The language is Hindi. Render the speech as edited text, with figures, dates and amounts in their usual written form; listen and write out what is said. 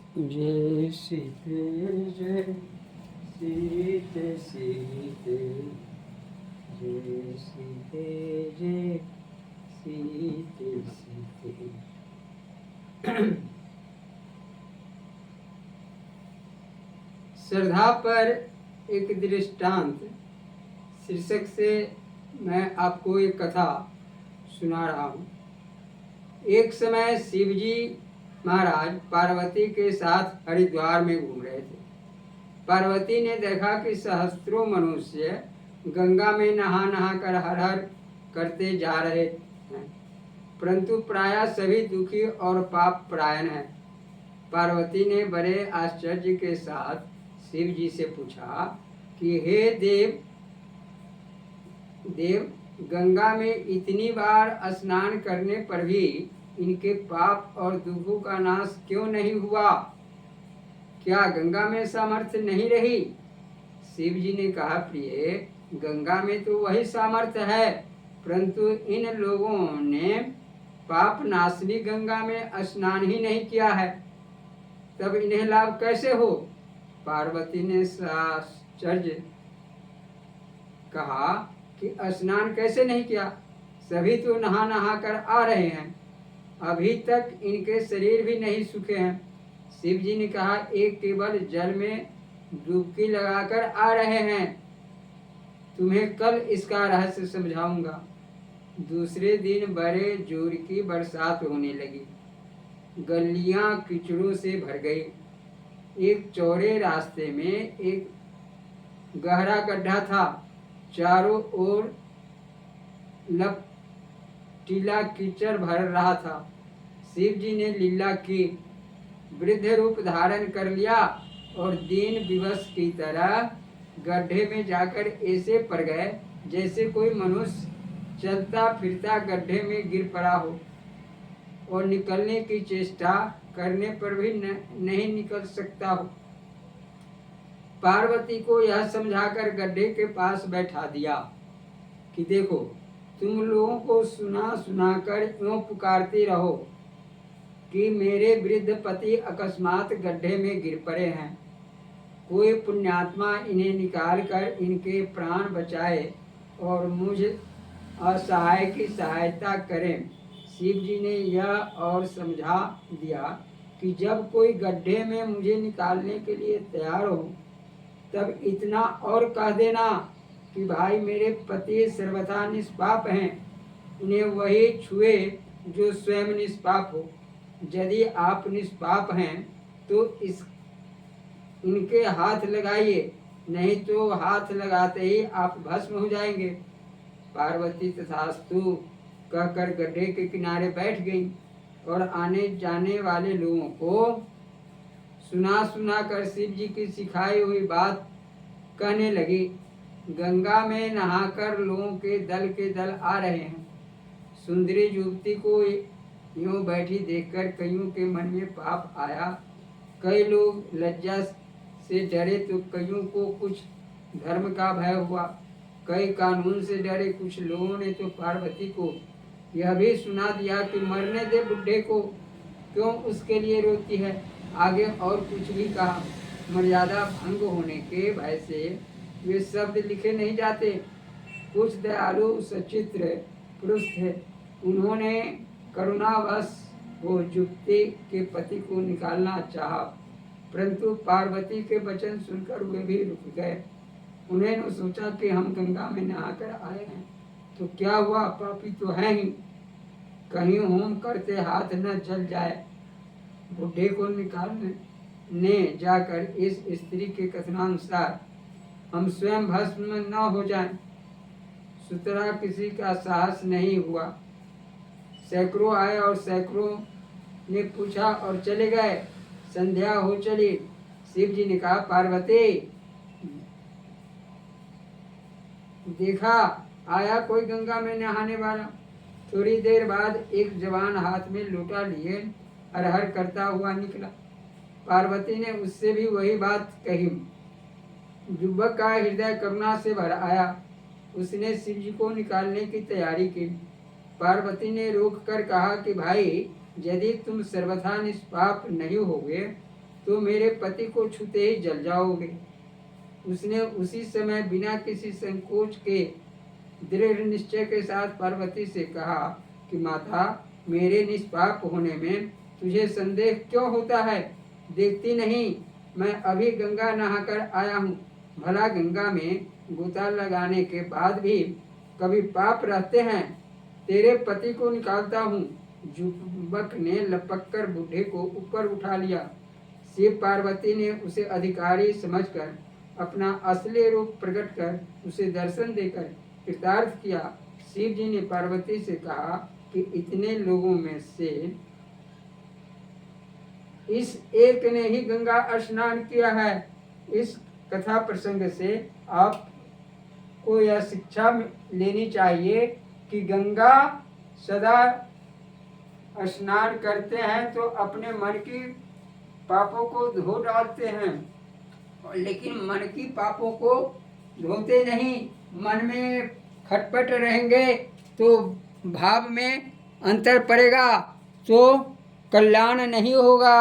जय सीते जय सीते सीते जय सीते जय सीते सीते। श्रद्धा पर एक दृष्टांत शीर्षक से मैं आपको एक कथा सुना रहा हूँ। एक समय शिवजी महाराज पार्वती के साथ हरिद्वार में घूम रहे थे। पार्वती ने देखा कि सहस्त्रों मनुष्य गंगा में नहा नहा कर हर हर करते जा रहे हैं, परंतु प्रायः सभी दुखी और पाप परायण हैं। पार्वती ने बड़े आश्चर्य के साथ शिव जी से पूछा कि हे देव, गंगा में इतनी बार स्नान करने पर भी इनके पाप और दुखों का नाश क्यों नहीं हुआ? क्या गंगा में सामर्थ्य नहीं रही? शिव जी ने कहा, प्रिय, गंगा में तो वही सामर्थ्य है, परंतु इन लोगों ने पाप नाशनी गंगा में स्नान ही नहीं किया है, तब इन्हें लाभ कैसे हो? पार्वती ने आश्चर्य कहा कि स्नान कैसे नहीं किया? सभी तो नहा नहा कर आ रहे हैं, अभी तक इनके शरीर भी नहीं सूखे हैं। शिव जी ने कहा, एक केवल जल में डुबकी लगाकर आ रहे हैं, तुम्हें कल इसका रहस्य समझाऊंगा। दूसरे दिन बड़े जोर की बरसात होने लगी, गलियां कीचड़ों से भर गई। एक चौड़े रास्ते में एक गहरा गड्ढा था, चारों ओर लपटीला कीचड़ भर रहा था। शिव जी ने लीला की, वृद्ध रूप धारण कर लिया और दीन विवश की तरह गड्ढे में जाकर ऐसे पड़ गए जैसे कोई मनुष्य चलता फिरता गड्ढे में गिर पड़ा हो और निकलने की चेष्टा करने पर भी नहीं निकल सकता हो। पार्वती को यह समझाकर गड्ढे के पास बैठा दिया कि देखो, तुम लोगों को सुना सुना कर यूं पुकारती रहो कि मेरे वृद्ध पति अकस्मात गड्ढे में गिर पड़े हैं, कोई पुण्यात्मा इन्हें निकाल कर इनके प्राण बचाए और मुझ असहाय की सहायता करें। शिव जी ने यह और समझा दिया कि जब कोई गड्ढे में मुझे निकालने के लिए तैयार हो, तब इतना और कह देना कि भाई, मेरे पति सर्वथा निष्पाप हैं, इन्हें वही छुए जो स्वयं निष्पाप हो। यदि आप निष्पाप हैं तो इनके हाथ लगाइए, नहीं तो हाथ लगाते ही आप भस्म हो जाएंगे। पार्वती तथास्तु कहकर गड्ढे के किनारे बैठ गई और आने जाने वाले लोगों को सुना सुना कर शिव जी की सिखाई हुई बात कहने लगी। गंगा में नहाकर लोगों के दल आ रहे हैं। सुंदरी युवती को यूं बैठी देखकर कईयों के मन में पाप आया। कई लोग लज्जा से डरे तो कईयों को कुछ धर्म का भय हुआ, कई कानून से डरे। कुछ लोगों ने तो पार्वती को यह भी सुना दिया कि मरने दे बुढ़े को, क्यों उसके लिए रोती है। आगे और कुछ भी कहा। मर्यादा भंग होने के भय से वे शब्द लिखे नहीं जाते। कुछ दयालु सचित्र पुरुष थे, उन्होंने करुणावश वो युवती के पति को निकालना चाहा, परंतु पार्वती के वचन सुनकर वे भी रुक गए। उन्होंने सोचा कि हम गंगा में नहाकर आए हैं तो क्या हुआ, पापी तो है ही, कहीं होम करते हाथ न जल जाए। बुढ़े को निकालने जाकर इस स्त्री के कथनानुसार हम स्वयं भस्म न हो जाएं। सुतरा किसी का साहस नहीं हुआ। सैकड़ों आए और सैकड़ों ने पूछा और चले गए। संध्या हो चली। शिव जी ने कहा, पार्वती, देखा आया कोई गंगा में नहाने वाला। थोड़ी देर बाद एक जवान हाथ में लोटा लिए हर हर करता हुआ निकला। पार्वती ने उससे भी वही बात कही। युवक का हृदय करुणा से भर आया। उसने शिव जी को निकालने की तैयारी की। पार्वती ने रोक कर कहा कि भाई, यदि तुम सर्वथा निष्पाप नहीं होगे तो मेरे पति को छूते ही जल जाओगे। उसने उसी समय बिना किसी संकोच के दृढ़ निश्चय के साथ पार्वती से कहा कि माता, मेरे निष्पाप होने में तुझे संदेह क्यों होता है? देखती नहीं, मैं अभी गंगा नहाकर आया हूँ। भला गंगा में गोता लगाने के बाद भी कभी पाप रहते हैं? तेरे पति को निकालता हूँ। युवक ने लपक कर बूढ़े को ऊपर उठा लिया। शिव पार्वती ने उसे अधिकारी समझकर अपना असली रूप प्रकट कर उसे दर्शन देकर कृतार्थ किया। शिव जी ने पार्वती से कहा कि इतने लोगों में से इस एक ने ही गंगा स्नान किया है। इस कथा प्रसंग से आपको यह शिक्षा लेनी चाहिए कि गंगा सदा स्नान करते हैं तो अपने मन की पापों को धो डालते हैं, लेकिन मन की पापों को धोते नहीं। मन में खटपट रहेंगे तो भाव में अंतर पड़ेगा, तो कल्याण नहीं होगा।